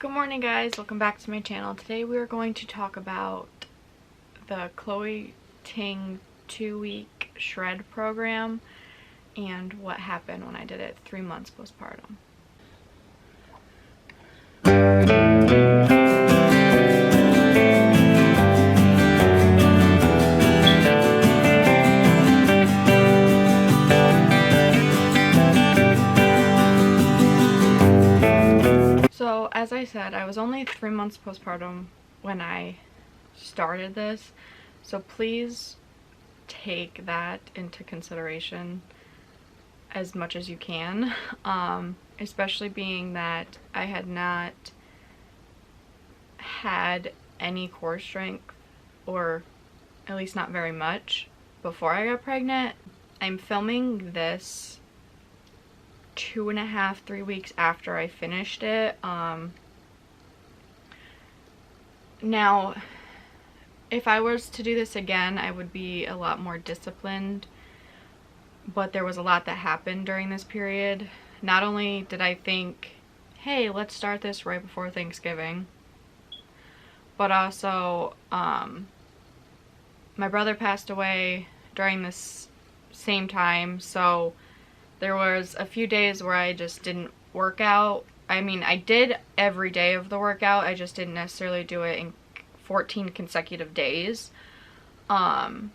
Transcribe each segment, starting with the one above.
Good morning, guys. Welcome back to my channel. Today we are going to talk about the Ting 2-week shred program and what happened when I did it 3 months postpartum. So, as I said, I was only 3 months postpartum when I started this, so please take that into consideration as much as you can, especially being that I had not had any core strength, or at least not very much, before I got pregnant. I'm filming this 2.5, 3 weeks after I finished it. Now, if I was to do this again, I would be a lot more disciplined, but there was a lot that happened during this period. Not only did I think, hey, let's start this right before Thanksgiving, but also my brother passed away during this same time, so there was a few days where I just didn't work out. I mean, I did every day of the workout, I just didn't necessarily do it in 14 consecutive days. And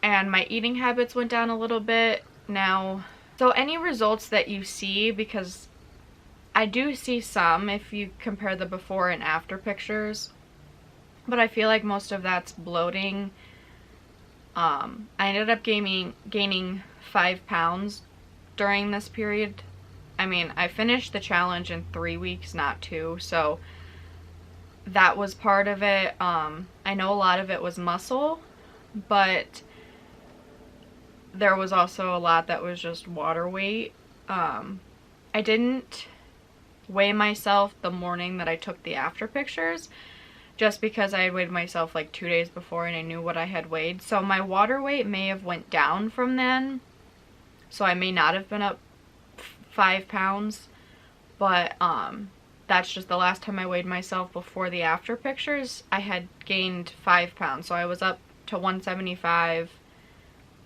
my eating habits went down a little bit now. So any results that you see, because I do see some if you compare the before and after pictures, but I feel like most of that's bloating. I ended up gaining 5 pounds during this period. I mean, I finished the challenge in 3 weeks, not 2, so that was part of it. I know a lot of it was muscle, but there was also a lot that was just water weight. I didn't weigh myself the morning that I took the after pictures, just because I had weighed myself like 2 days before and I knew what I had weighed. So my water weight may have went down from then, so I may not have been up 5 pounds, but that's just the last time I weighed myself before the after pictures. I had gained 5 pounds, so I was up to 175,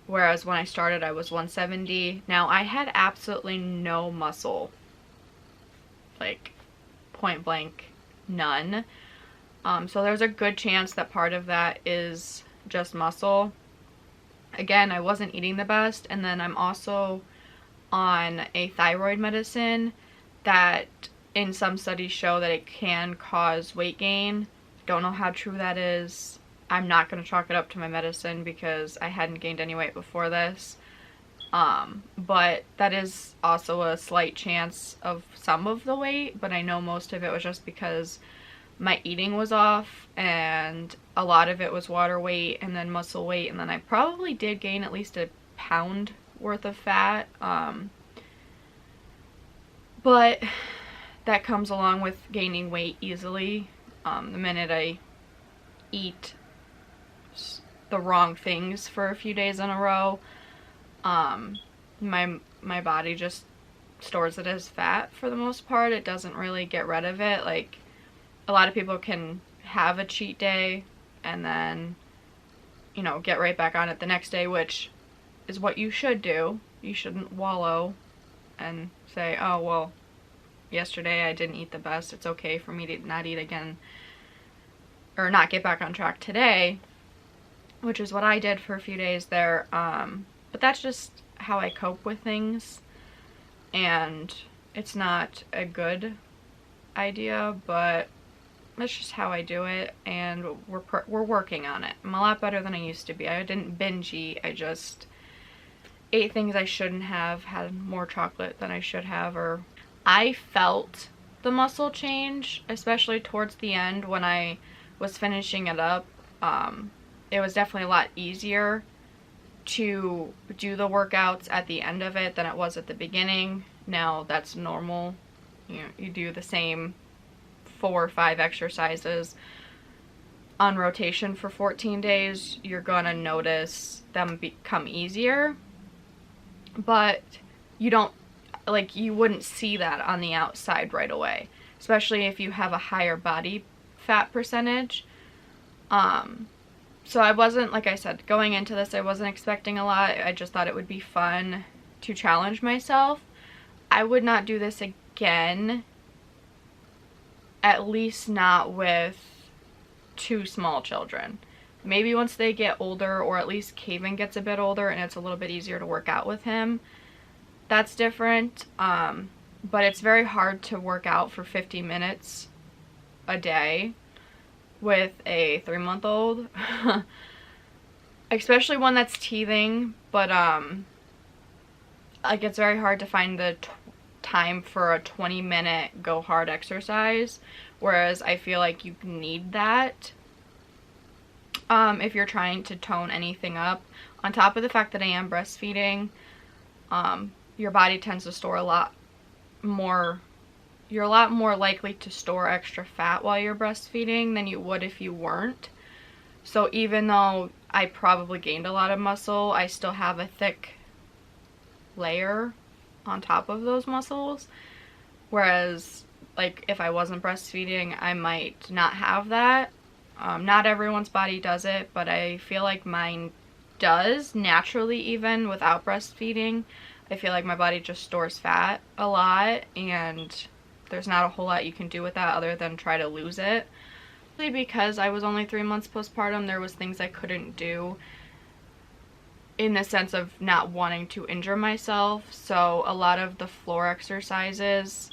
whereas when I started I was 170. Now, I had absolutely no muscle, like point blank none. So there's a good chance that part of that is just muscle. Again, I wasn't eating the best, and then I'm also on a thyroid medicine that in some studies show that it can cause weight gain. Don't know how true that is. I'm not going to chalk it up to my medicine because I hadn't gained any weight before this. But that is also a slight chance of some of the weight, but I know most of it was just because my eating was off, and a lot of it was water weight and then muscle weight, and then I probably did gain at least a pound worth of fat, but that comes along with gaining weight easily. The minute I eat the wrong things for a few days in a row, my body just stores it as fat for the most part. It doesn't really get rid of it. Like, a lot of people can have a cheat day and then, you know, get right back on it the next day, which is what you should do. You shouldn't wallow and say, oh, well, yesterday I didn't eat the best, it's okay for me to not eat again, or not get back on track today, which is what I did for a few days there. But that's just how I cope with things, and it's not a good idea, but that's just how I do it, and we're working on it. I'm a lot better than I used to be. I didn't binge eat, I just ate things I shouldn't have, had more chocolate than I should have, or I felt the muscle change, especially towards the end when I was finishing it up. It was definitely a lot easier to do the workouts at the end of it than it was at the beginning. Now that's normal. You know, you do the same 4 or 5 exercises on rotation for 14 days, you're gonna notice them become easier, but you don't, like, you wouldn't see that on the outside right away. especially if you have a higher body fat percentage. So I wasn't, like I said, going into this, I wasn't expecting a lot. I just thought it would be fun to challenge myself. I would not do this again, at least not with 2 small children. Maybe once they get older, or at least Caven gets a bit older and it's a little bit easier to work out with him, that's different. But it's very hard to work out for 50 minutes a day with a 3-month-old, especially one that's teething. But like, it's very hard to find the time for a 20-minute go hard exercise, whereas I feel like you need that if you're trying to tone anything up. On top of the fact that I am breastfeeding, your body tends to store a lot more. You're a lot more likely to store extra fat while you're breastfeeding than you would if you weren't. So even though I probably gained a lot of muscle, I still have a thick layer on top of those muscles. Whereas, like, if I wasn't breastfeeding, I might not have that. Not everyone's body does it, but I feel like mine does naturally, even without breastfeeding. I feel like my body just stores fat a lot, and there's not a whole lot you can do with that other than try to lose it. Because I was only 3 months postpartum, there was things I couldn't do in the sense of not wanting to injure myself. So a lot of the floor exercises,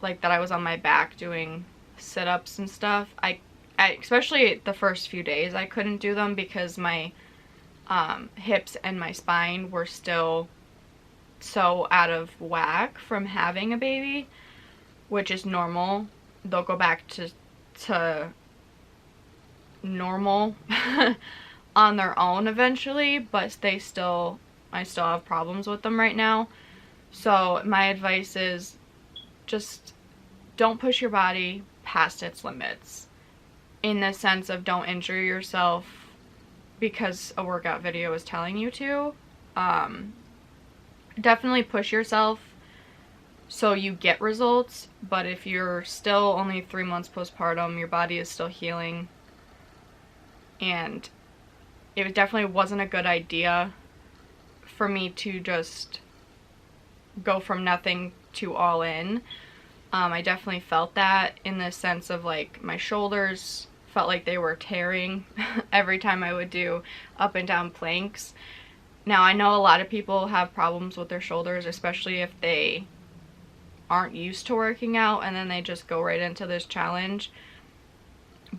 like that I was on my back doing sit-ups and stuff, I especially the first few days I couldn't do them because my hips and my spine were still so out of whack from having a baby, which is normal. They'll go back to normal on their own eventually, but I still have problems with them right now. So my advice is just don't push your body past its limits, in the sense of don't injure yourself because a workout video is telling you to. Definitely push yourself so you get results, but if you're still only 3 months postpartum, your body is still healing, and it definitely wasn't a good idea for me to just go from nothing to all in. I definitely felt that, in the sense of, like, my shoulders felt like they were tearing every time I would do up and down planks. Now, I know a lot of people have problems with their shoulders, especially if they aren't used to working out and then they just go right into this challenge.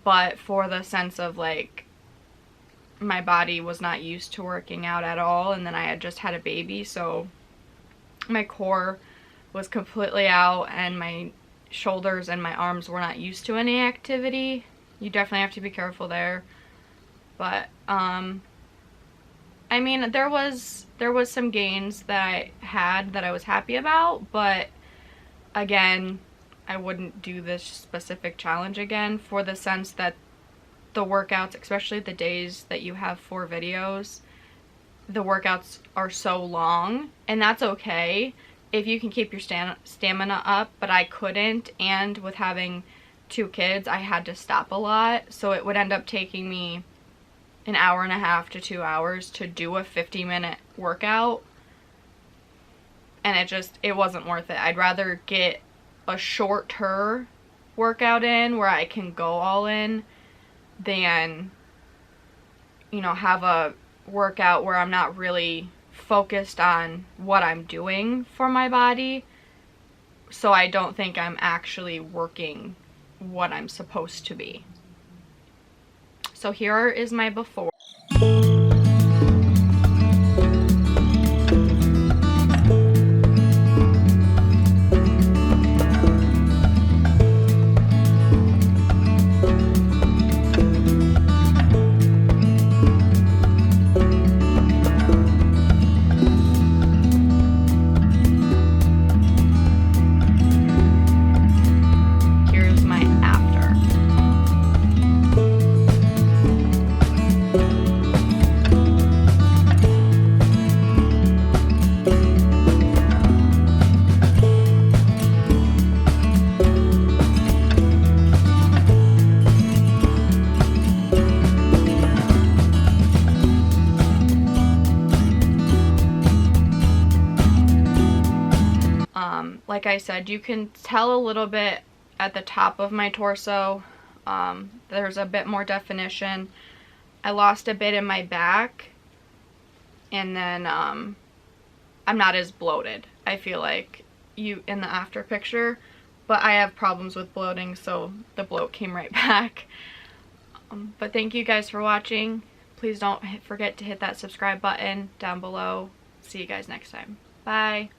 But for the sense of, like, my body was not used to working out at all, and then I had just had a baby, so my core was completely out and my shoulders and my arms were not used to any activity. You definitely have to be careful there. But I mean, there was some gains that I had that I was happy about, but again, I wouldn't do this specific challenge again, for the sense that the workouts, especially the days that you have 4 videos, the workouts are so long, and that's okay if you can keep your stamina up, but I couldn't, and with having 2 kids, I had to stop a lot, so it would end up taking me an hour and a half to 2 hours to do a 50-minute workout, and it wasn't worth it. I'd rather get a shorter workout in where I can go all in than, you know, have a workout where I'm not really focused on what I'm doing for my body, so I don't think I'm actually working what I'm supposed to be. So here is my before. Here's my after. Like I said, you can tell a little bit at the top of my torso. There's a bit more definition. I lost a bit in my back, and then I'm not as bloated, I feel like, in the after picture, but I have problems with bloating, so the bloat came right back. But thank you guys for watching. Please don't forget to hit that subscribe button down below. See you guys next time. Bye.